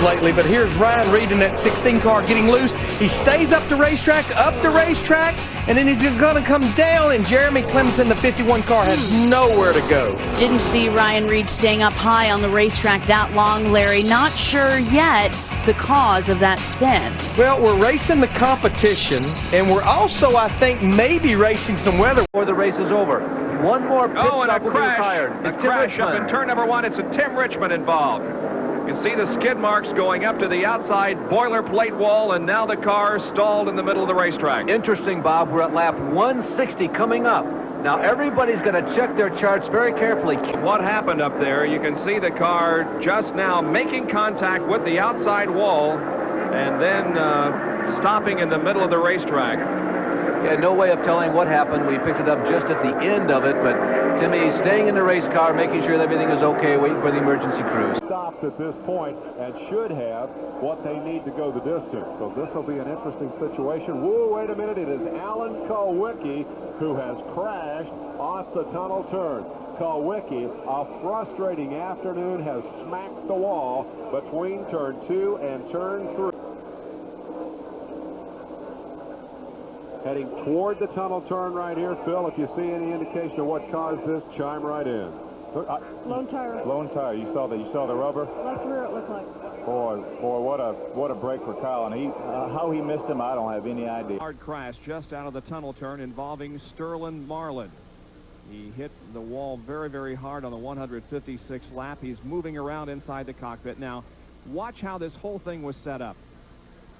lately, but here's Ryan Reed in that 16 car getting loose. He stays up the racetrack, and then he's going to come down, and Jeremy Clements in the 51 car has nowhere to go. Didn't see Ryan Reed staying up high on the racetrack that long, Larry. Not sure yet the cause of that spin. Well, we're racing the competition, and we're also, I think, maybe racing some weather. Before the race is over. One more pit and stop a will be crash. retired. A crash up in turn number 1. It's a Tim Richmond involved. You can see the skid marks going up to the outside boilerplate wall, and now the car stalled in the middle of the racetrack. Interesting, Bob. We're at lap 160 coming up. Now everybody's going to check their charts very carefully. What happened up there? You can see the car just now making contact with the outside wall and then stopping in the middle of the racetrack. Yeah, no way of telling what happened. We picked it up just at the end of it, but Timmy staying in the race car, making sure that everything is okay, waiting for the emergency crews. Stopped at this point and should have what they need to go the distance. So this will be an interesting situation. Whoa, wait a minute. It is Alan Kulwicki who has crashed off the tunnel turn. Kulwicki, a frustrating afternoon, has smacked the wall between turn 2 and turn 3. Heading toward the tunnel turn right here. Phil, if you see any indication of what caused this, chime right in. Lone tire. Lone tire. You saw the rubber? Left rear, it looked like. Boy, what a break for Kyle. And how he missed him, I don't have any idea. Hard crash just out of the tunnel turn involving Sterling Marlin. He hit the wall very, very hard on the 156th lap. He's moving around inside the cockpit. Now, watch how this whole thing was set up.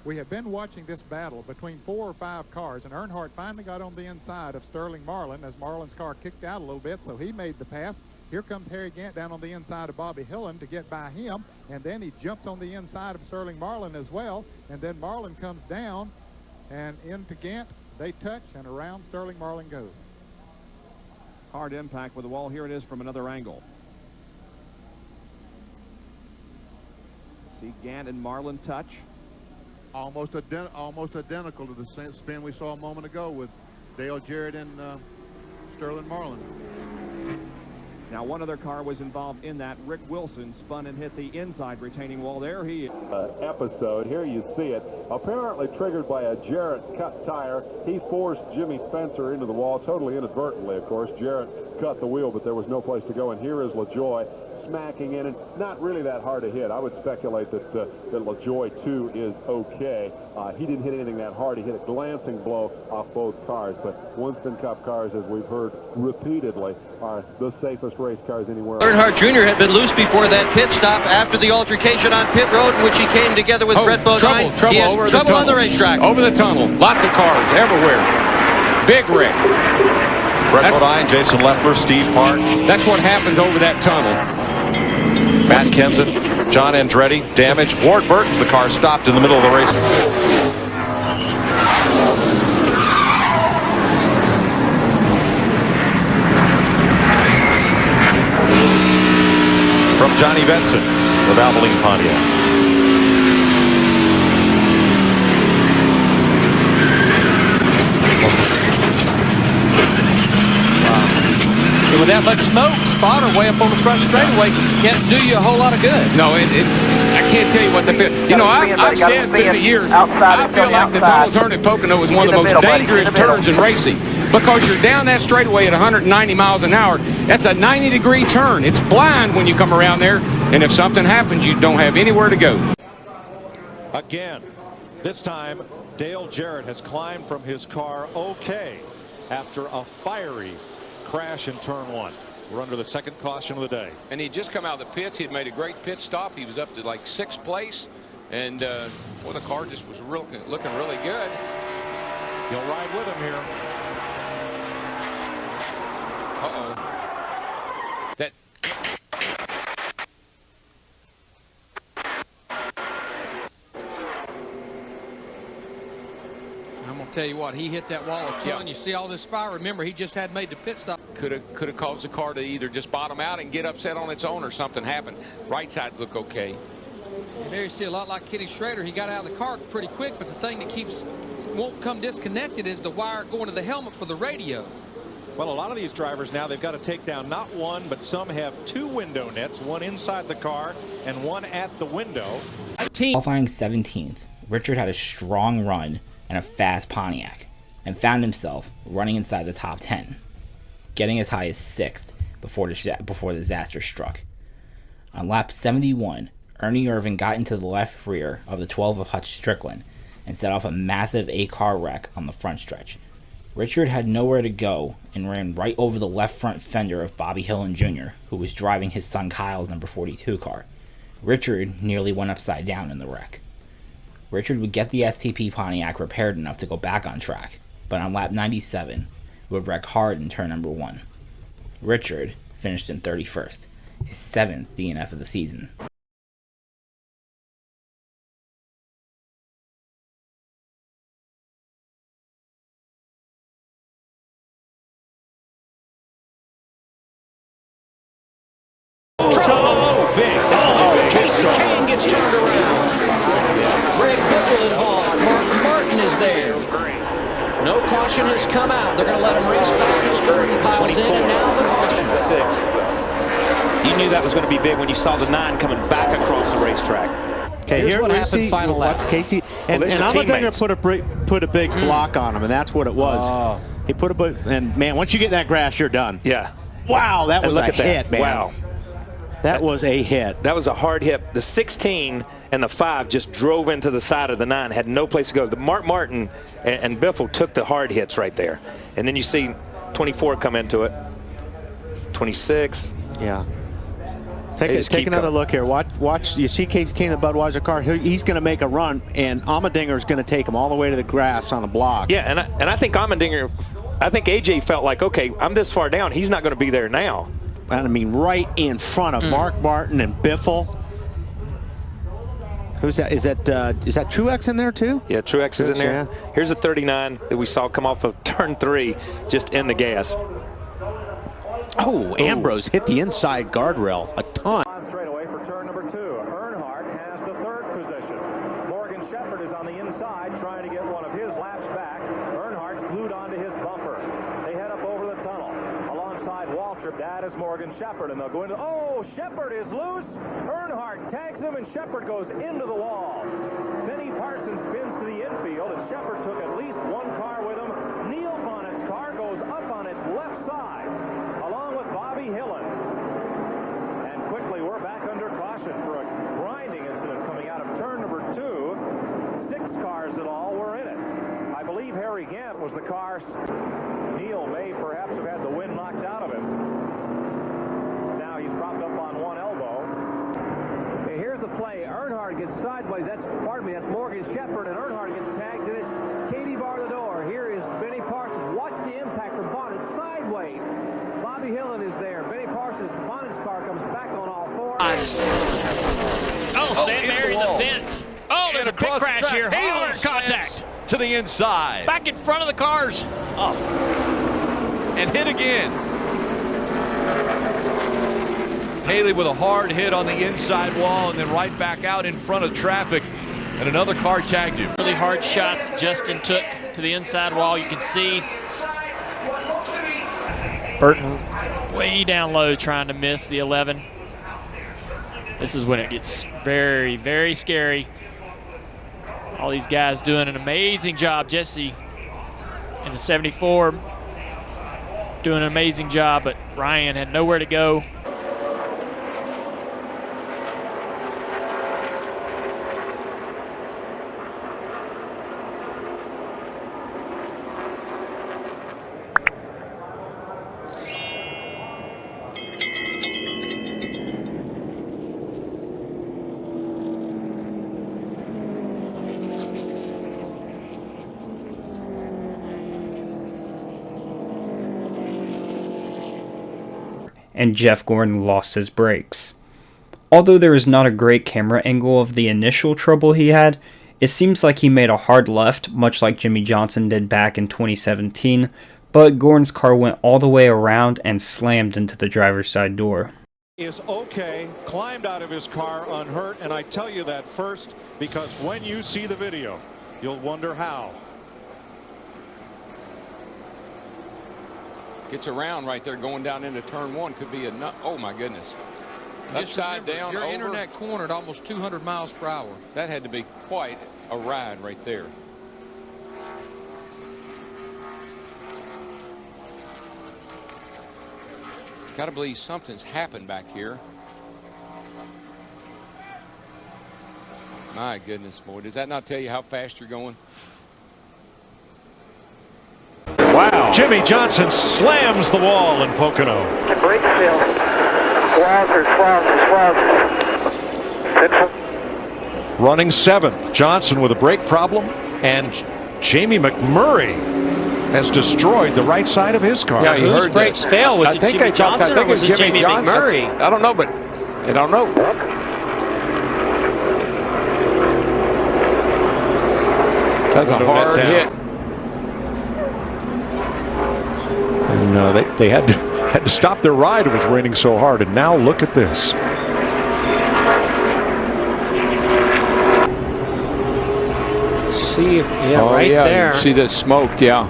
We have been watching this battle between 4 or 5 cars, and Earnhardt finally got on the inside of Sterling Marlin as Marlin's car kicked out a little bit, so he made the pass. Here comes Harry Gant down on the inside of Bobby Hillen to get by him, and then he jumps on the inside of Sterling Marlin as well, and then Marlin comes down and into Gant. They touch, and around Sterling Marlin goes. Hard impact with the wall. Here it is from another angle. See Gant and Marlin touch. Almost identical to the spin we saw a moment ago with Dale Jarrett and Sterling Marlin. Now one other car was involved in that. Rick Wilson spun and hit the inside retaining wall. There he is. Episode. Here you see it. Apparently triggered by a Jarrett cut tire. He forced Jimmy Spencer into the wall, totally inadvertently, of course. Jarrett cut the wheel, but there was no place to go. And here is LaJoie smacking in, and not really that hard to hit. I would speculate that LaJoie, too, is okay. He didn't hit anything that hard. He hit a glancing blow off both cars, but Winston Cup cars, as we've heard repeatedly, are the safest race cars anywhere. Earnhardt Jr. had been loose before that pit stop after the altercation on pit road in which he came together with Brett Bodine. Trouble over the tunnel. On the racetrack. Over the tunnel. Lots of cars everywhere. Big wreck. Brett Bodine, Jason Leffler, Steve Hart. That's what happens over that tunnel. Matt Kenseth, John Andretti, damage. Ward Burton's the car stopped in the middle of the race. From Johnny Benson of Abilene Pontiac. With that much smoke, spotter way up on the front straightaway can't do you a whole lot of good. No, I can't tell you what the feel. You know, I've said through the years, I feel like the tunnel turn at Pocono is one of the most dangerous turns in racing because you're down that straightaway at 190 miles an hour. That's a 90-degree turn. It's blind when you come around there, and if something happens, you don't have anywhere to go. Again, this time, Dale Jarrett has climbed from his car okay after a fiery crash in turn 1. We're under the second caution of the day. And he'd just come out of the pits. He'd made a great pit stop. He was up to like 6th place. And well, the car just was looking really good. He'll ride with him here. That I'm gonna tell you what, he hit that wall a ton. Yeah. You see all this fire. Remember, he just had made the pit stop. Could have caused the car to either just bottom out and get upset on its own, or something happened. Right sides look okay. And there you see a lot like Kenny Schrader. He got out of the car pretty quick, but the thing that won't come disconnected is the wire going to the helmet for the radio. Well, a lot of these drivers now, they've got to take down not one, but some have 2 window nets, one inside the car and one at the window. Qualifying 17th, Richard had a strong run and a fast Pontiac, and found himself running inside the top 10, getting as high as 6th before the disaster struck. On lap 71, Ernie Irvin got into the left rear of the 12 of Hutch Strickland and set off a massive 8-car wreck on the front stretch. Richard had nowhere to go and ran right over the left front fender of Bobby Hillin Jr., who was driving his son Kyle's number 42 car. Richard nearly went upside down in the wreck. Richard would get the STP Pontiac repaired enough to go back on track, but on lap 97, it would wreck hard in turn number 1. Richard finished in 31st, his 7th DNF of the season. Casey Kane gets turned around. Greg Biffle involved. Mark Martin is there. No caution has come out. They're going to let him race back as Gurdy piles in, and now the caution. 6. You knew that was going to be big when you saw the 9 coming back across the racetrack. Okay, here's what happened final lap. Casey, and Allmendinger put a big block on him, and that's what it was. He put a and man, once you get that grass, you're done. Yeah. Wow, that was a hit, man. Wow. That was a hit. That was a hard hit. The 16 and the 5 just drove into the side of the 9, had no place to go. The Mark Martin and Biffle took the hard hits right there. And then you see 24 come into it. 26. Yeah. Take another look here. Watch. You see Casey Kane, the Budweiser car. He's going to make a run, and Allmendinger is going to take him all the way to the grass on the block. Yeah, and I think Allmendinger, I think AJ felt like, okay, I'm this far down. He's not going to be there now. I mean, right in front of Mark Martin and Biffle. Who's that? Is that Truex in there too? Yeah, Truex is in there. Yeah. Here's a 39 that we saw come off of turn 3, just in the gas. Oh, Ambrose hit the inside guardrail a ton. Straight away for turn number 2. Earnhardt has the 3rd position. Morgan Shepherd is on the inside trying to get one of his laps back. Earnhardt's glued onto his bumper. They head up over the tunnel alongside Waltrip. That is Morgan Shepherd, and they'll go into. Oh, Shepherd is loose. Earnhardt tags him, and Shepherd goes into the wall. Benny Parsons spins to the infield, and Shepherd took at least one car with him. Neil Bonnet's car goes up on its left side, along with Bobby Hillin. And quickly, we're back under caution for a grinding incident coming out of turn number 2. 6 cars in all were in it. I believe Harry Gant was the car. Neil may perhaps have had the wind knocked out of him. Now he's propped up on one elbow. Okay, here's the play. Earnhardt gets sideways. That's Morgan Shepherd, and Earnhardt gets tagged, and it's Katie bar the door. Here is Benny Parsons. Watch the impact from Bonnet sideways. Bobby Hillin is there. Benny Parsons, Bonnet's car comes back on all 4. Stand there in the fence. Oh, there's a pit crash here. Hard contact. To the inside. Back in front of the cars. Oh. And hit again. Haley with a hard hit on the inside wall and then right back out in front of traffic. And another car tagged him. Really hard shots Justin took to the inside wall. You can see Burton way down low trying to miss the 11. This is when it gets very, very scary. All these guys doing an amazing job. Jesse in the 74 doing an amazing job, but Ryan had nowhere to go. And Jeff Gordon lost his brakes. Although there is not a great camera angle of the initial trouble he had, it seems like he made a hard left, much like Jimmy Johnson did back in 2017, but Gordon's car went all the way around and slammed into the driver's side door. Is okay, climbed out of his car unhurt, and I tell you that first because when you see the video, you'll wonder how. Gets around right there going down into turn 1. Could be a nut. Oh my goodness. Upside down, your over. internet corner at almost 200 miles per hour. That had to be quite a ride right there. Got to believe something's happened back here. My goodness, boy, does that not tell you how fast you're going? Wow. Jimmy Johnson slams the wall in Pocono. Brake fail. Running 7th. Johnson with a brake problem, and Jamie McMurray has destroyed the right side of his car. Yeah, Whose brakes fail? Was it Jimmy Johnson or was it Jamie McMurray? I don't know, but I don't know. That's a hard hit. And they had to stop their ride. It was raining so hard. And now look at this. See, there. You see the smoke, yeah.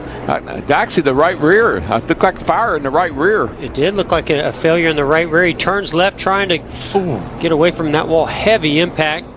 Actually, the right rear. It looked like fire in the right rear. It did look like a failure in the right rear. He turns left trying to get away from that wall. Heavy impact.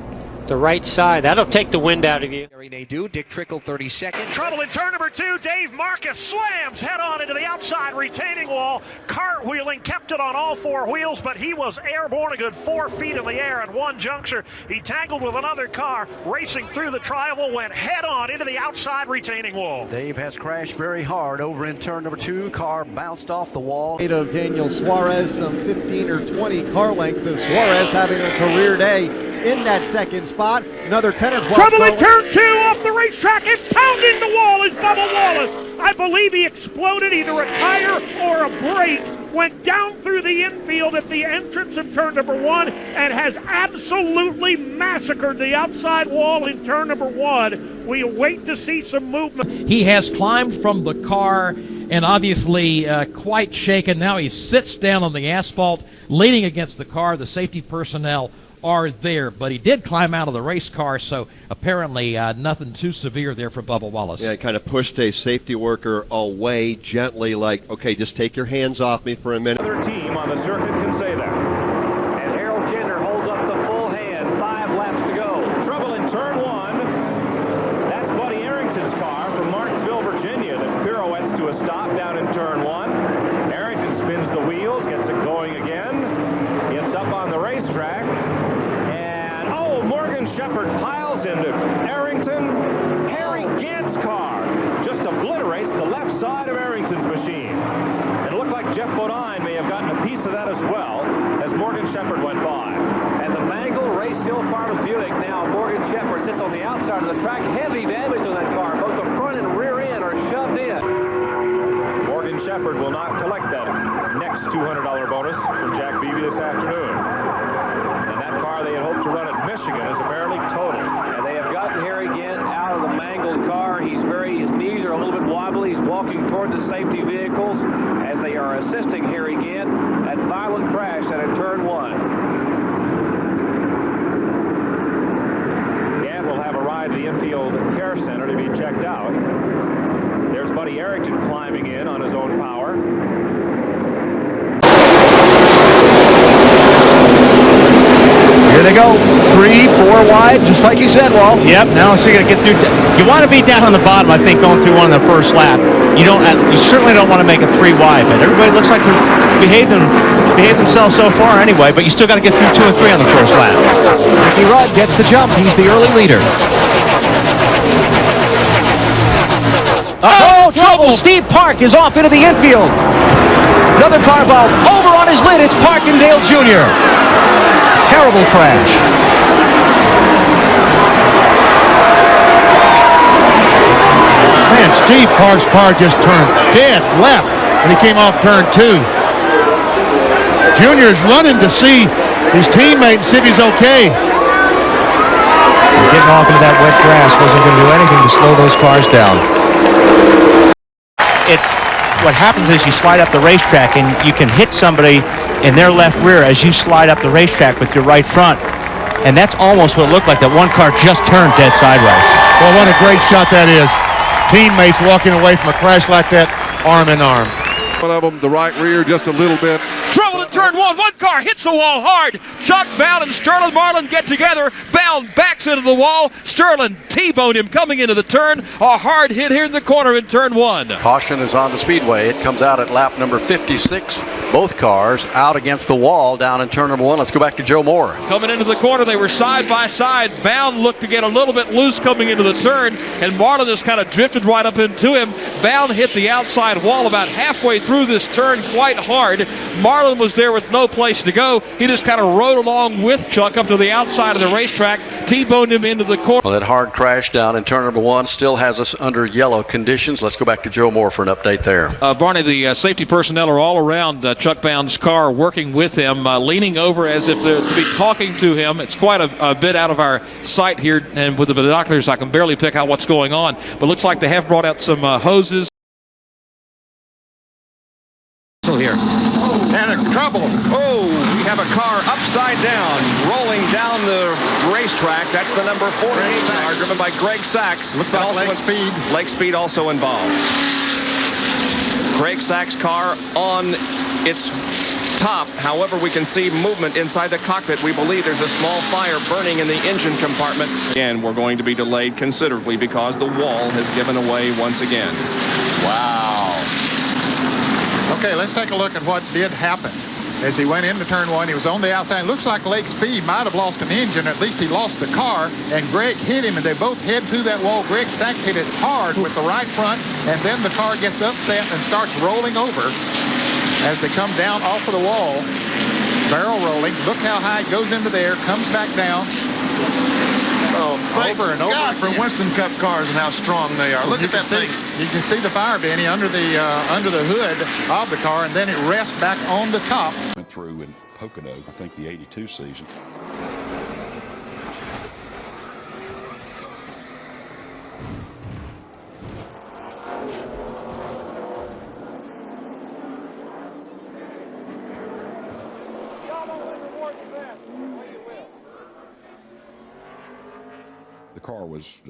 The right side. That'll take the wind out of you. They do. Dick Trickle, 32nd. Trouble in turn number 2. Dave Marcus slams head on into the outside retaining wall. Cartwheeling, kept it on all 4 wheels, but he was airborne a good 4 feet in the air at one juncture. He tangled with another car, racing through the tri-oval, went head on into the outside retaining wall. Dave has crashed very hard over in turn number 2. Car bounced off the wall. Of Daniel Suarez, some 15 or 20 car lengths of Suarez having a career day in that second spot. Another 10 or 12. Trouble in turn 2 off the racetrack and pounding the wall is Bubba Wallace. I believe he exploded, either a tire or a brake. Went down through the infield at the entrance of turn number 1 and has absolutely massacred the outside wall in turn number 1. We await to see some movement. He has climbed from the car and obviously quite shaken. Now he sits down on the asphalt, leaning against the car. The safety personnel are there, but he did climb out of the race car, so apparently nothing too severe there for Bubba Wallace. Yeah, kind of pushed a safety worker away gently, like, okay, just take your hands off me for a minute. Other team on the circuit can say that. And Harold Kinder holds up the full hand. 5 laps to go. Trouble in turn 1. That's Buddy Arrington's car from Martinsville, Virginia, that pirouettes to a stop down in turn 1. Arrington spins the wheels, gets it going again. Gets up on the racetrack. Morgan Shepherd piles into Arrington. Harry Gant's car just obliterates the left side of Arrington's machine. It looked like Jeff Bodine may have gotten a piece of that as well as Morgan Shepherd went by. And the Mangle Race Hill Farms Buick now, Morgan Shepherd sits on the outside of the track. Heavy damage on that car. Both the front and rear end are shoved in. Morgan Shepherd will not collect that next $200 bonus from Jack Beebe this afternoon. They had hoped to run at Michigan is apparently total. And they have gotten Harry Gant out of the mangled car. His knees are a little bit wobbly. He's walking toward the safety vehicles as they are assisting Harry Gant. That violent crash that in turn 1. Gant will have a ride to the infield care center to be checked out. There's Buddy Arrington climbing in on his own power. Here they go, 3, 4 wide, just like you said, Walt. Yep, now so you're going to get through. You want to be down on the bottom, I think, going through one on the first lap. You certainly don't want to make it 3 wide, but everybody looks like they're behaved themselves so far anyway, but you still got to get through 2 and 3 on the first lap. Ricky Rudd gets the jump. He's the early leader. Oh, trouble! Steve Park is off into the infield. Another car ball over on his lid. It's Parkindale Jr. Terrible crash. Man, Steve Park's car just turned dead left when he came off turn 2. Junior's running to see his teammate and see if he's okay. Getting off into that wet grass wasn't going to do anything to slow those cars down. What happens is you slide up the racetrack and you can hit somebody in their left rear as you slide up the racetrack with your right front. And that's almost what it looked like. That one car just turned dead sideways. Well, what a great shot that is. Teammates walking away from a crash like that, arm in arm. One of them, the right rear, just a little bit. Trouble in turn one. One car hits the wall hard. Chuck, Val, and Sterling Marlin get together. Val backs into the wall. Sterling T-boned him coming into the turn. A hard hit here in the corner in turn one. Caution is on the speedway. It comes out at lap number 56. Both cars out against the wall down in turn number one. Let's go back to Joe Moore. Coming into the corner, they were side by side. Bound looked to get a little bit loose coming into the turn, and Marlin just kind of drifted right up into him. Bound hit the outside wall about halfway through this turn quite hard. Marlin was there with no place to go. He just kind of rode along with Chuck up to the outside of the racetrack, T-boned him into the corner. Well, that hard crash down in turn number one still has us under yellow conditions. Let's go back to Joe Moore for an update there. Barney, the safety personnel are all around Chuck Bound's car, working with him, leaning over as if they're to be talking to him. It's quite a bit out of our sight here, and with the binoculars I can barely pick out what's going on, but looks like they have brought out some hoses. Here. And a trouble. Oh, we have a car upside down, rolling down the racetrack. That's the number 48 car, driven by Greg Sachs. Looks like also Lake Speed. Lake Speed also involved. Greg Sachs' car on its top. However, we can see movement inside the cockpit. We believe there's a small fire burning in the engine compartment. And we're going to be delayed considerably because the wall has given away once again. Wow. Okay, let's take a look at what did happen. As he went into turn one, he was on the outside. It looks like Lake Speed might have lost an engine, or at least he lost the car, and Greg hit him, and they both head to that wall. Greg Sachs hit it hard with the right front, and then the car gets upset and starts rolling over as they come down off of the wall. Barrel rolling. Look how high it goes into there, comes back down. Oh, over and over. God, for Winston Cup cars and how strong they are. Look at that thing. You can see the fire, Danny, under the hood of the car, and then it rests back on the top. Went through in Pocono, I think the '82 season. The car was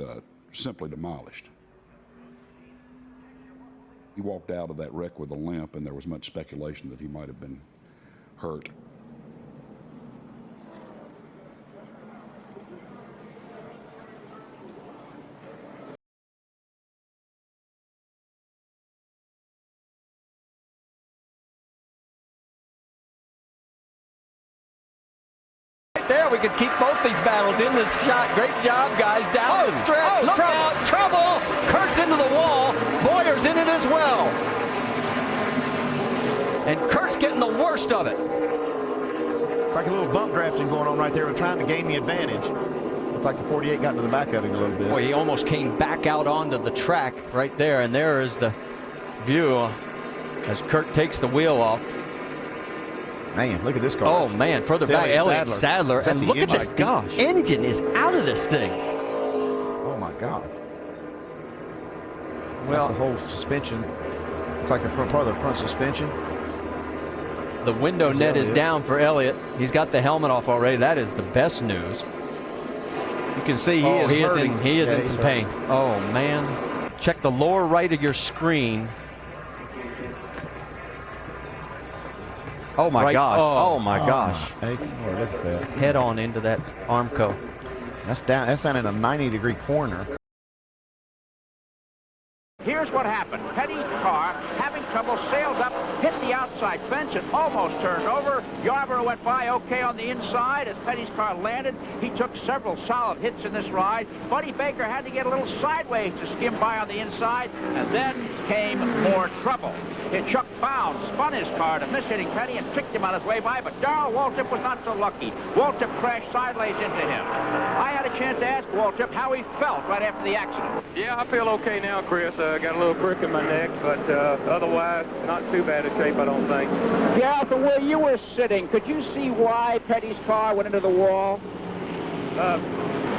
simply demolished. He walked out of that wreck with a limp, and there was much speculation that he might have been hurt. There, we could keep both these battles in this shot. Great job, guys, down the stretch. Look out, trouble! Kurt's into the wall. Boyer's in it as well. And Kurt's getting the worst of it. It's like a little bump drafting going on right there. We're trying to gain the advantage. Looks like the 48 got into the back of him a little bit. Boy, he almost came back out onto the track right there, and there is the view as Kurt takes the wheel off. Man, look at this car. Oh, man, further back, Elliott Sadler. And look at this. Gosh. The engine is out of this thing. Oh, my God. Well, that's the whole suspension. Looks like the front part of the front suspension. The window net is down for Elliott. He's got the helmet off already. That is the best news. You can see he is in some pain. Oh, man. Check the lower right of your screen. Oh my gosh! Oh my gosh! Hey, look at that. Head on into that Armco. That's down in a 90-degree corner. Here's what happened. Petty's car, having trouble, sails up, hit the outside fence, and almost turned over. Yarborough went by okay on the inside. As Petty's car landed, he took several solid hits in this ride. Buddy Baker had to get a little sideways to skim by on the inside, and then came more trouble. Chuck Bound spun his car to miss hitting Petty and tricked him on his way by, but Darrell Waltrip was not so lucky. Waltrip crashed sideways into him. I had a chance to ask Waltrip how he felt right after the accident. Yeah, I feel okay now, Chris. I got a little crick in my neck, but otherwise, not too bad a shape, I don't think. Yeah, from where you were sitting, could you see why Petty's car went into the wall?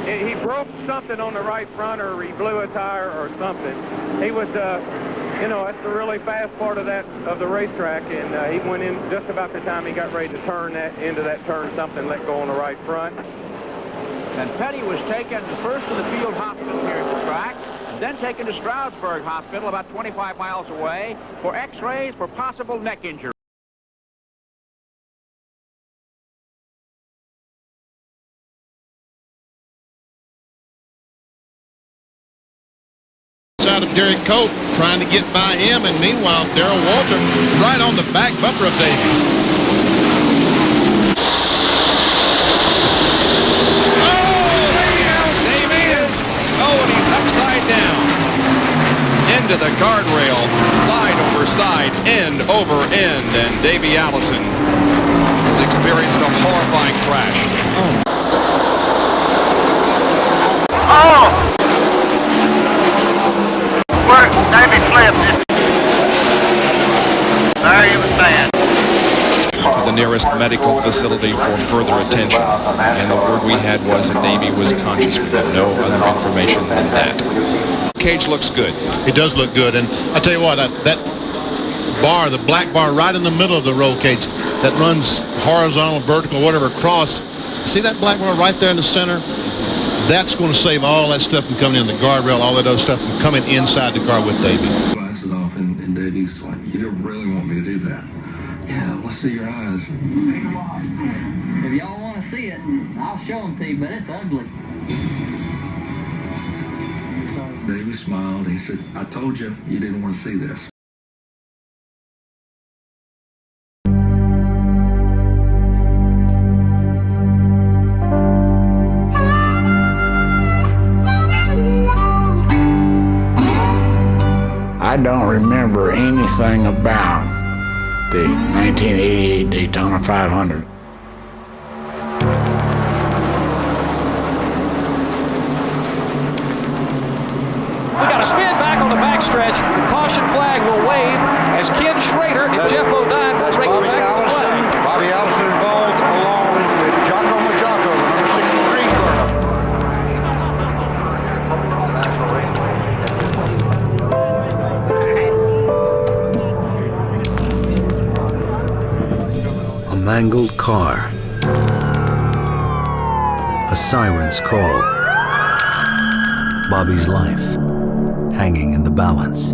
He broke something on the right front, or he blew a tire or something. He was, you know, that's the really fast part of the racetrack, and he went in just about the time he got ready to turn into that turn, something let go on the right front. And Petty was taken first to the field hospital here at the track, then taken to Stroudsburg Hospital about 25 miles away for x-rays for possible neck injury. out of Derek Cope, trying to get by him, and meanwhile, Darrell Walter right on the back bumper of Davey. And he's upside down. Into the guardrail, side over side, end over end, and Davey Allison has experienced a horrifying crash. Where Davey flipped. There he was bad. To the nearest medical facility for further attention, and the word we had was that Davey was conscious. We have no other information than that. Cage looks good. It does look good, and I tell you what, that bar, the black bar right in the middle of the roll cage that runs horizontal, vertical, whatever, across, see that black bar right there in the center? That's going to save all that stuff from coming in the guardrail, all that other stuff from coming inside the car with Davey. Glasses off, and Davey's like, you don't really want me to do that. Yeah, let's see your eyes. If y'all want to see it, I'll show them to you, but it's ugly. Davey smiled. He said, I told you you didn't want to see this. I don't remember anything about the 1988 Daytona 500. We got a spin back on the backstretch. The caution flag will wave as Ken Schrader and Jeff Bodine will race back to the flag. Bobby Allison involved along with Jocko Machako, number 63 car. A mangled car. A siren's call. Bobby's life hanging in the balance.